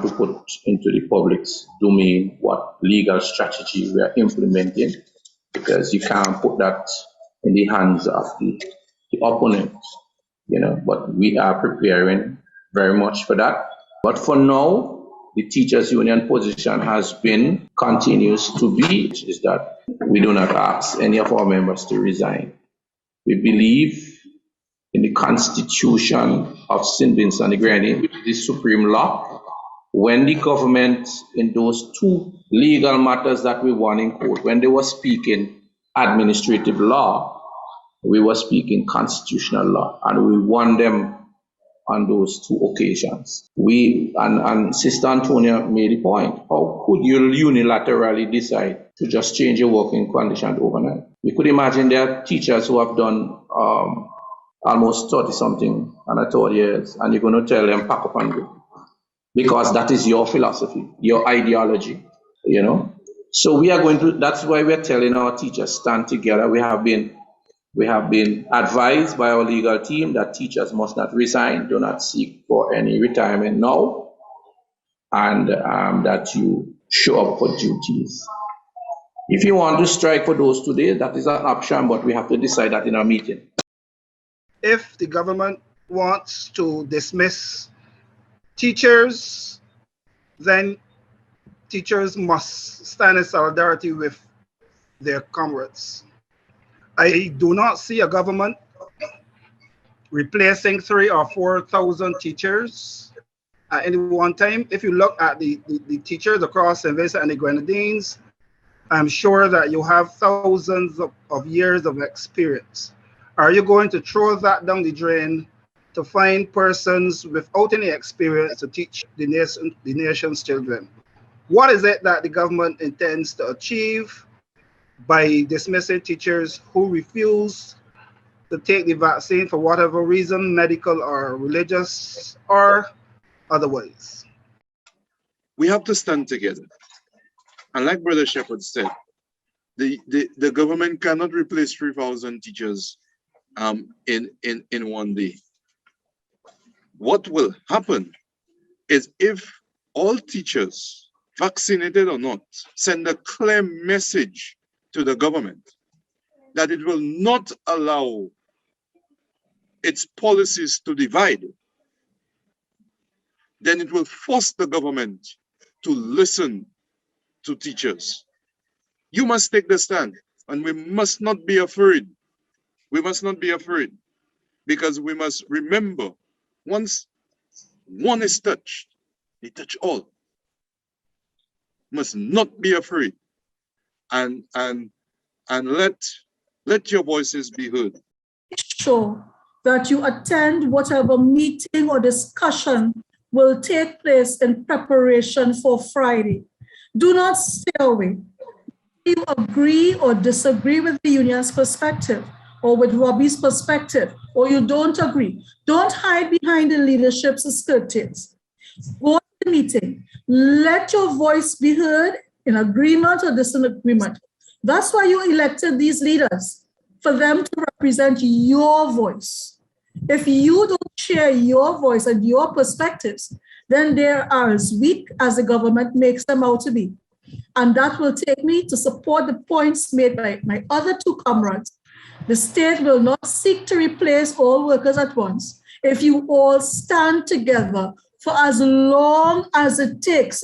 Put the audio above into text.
to put into the public's domain what legal strategy we are implementing, because you can't put that in the hands of the opponent, but we are preparing very much for that. But for now, the teachers union position has been, continues to be, is that we do not ask any of our members to resign. We believe in the Constitution of St. Vincent and the Grenadines, which is the supreme law. When the government, in those two legal matters that we won in court, when they were speaking administrative law, we were speaking constitutional law, and we won them on those two occasions. And Sister Antonia made a point. How could you unilaterally decide to just change your working conditions overnight? You could imagine there are teachers who have done almost 30-something and 30 years, and you're going to tell them pack up and go, because that is your philosophy, your ideology, So we are going to, that's why we're telling our teachers, stand together. We have been advised by our legal team that teachers must not resign, do not seek for any retirement now, and that you show up for duties. If you want to strike for those 2 days, that is an option, but we have to decide that in our meeting. If the government wants to dismiss teachers, then teachers must stand in solidarity with their comrades. I do not see a government replacing 3,000 or 4,000 teachers at any one time. If you look at the teachers across St. Vincent and the Grenadines, I'm sure that you have thousands of years of experience. Are you going to throw that down the drain to find persons without any experience to teach the nation's children? What is it that the government intends to achieve by dismissing teachers who refuse to take the vaccine for whatever reason, medical or religious or otherwise? We have to stand together. And like Brother Shepherd said, the government cannot replace 3,000 teachers in one day. What will happen is if all teachers, vaccinated or not, send a clear message to the government that it will not allow its policies to divide, then it will force the government to listen to teachers. You must take the stand, and we must not be afraid. We must not be afraid, because we must remember, once one is touched, they touch all. Must not be afraid, and let your voices be heard. Sure that you attend whatever meeting or discussion will take place in preparation for Friday. Do not stay away. If you agree or disagree with the union's perspective or with Robbie's perspective, or you don't agree, don't hide behind the leadership's skirtails. Go to the meeting. Let your voice be heard in agreement or disagreement. That's why you elected these leaders, for them to represent your voice. If you don't share your voice and your perspectives, then they are as weak as the government makes them out to be. And that will take me to support the points made by my other two comrades. The state will not seek to replace all workers at once if you all stand together for as long as it takes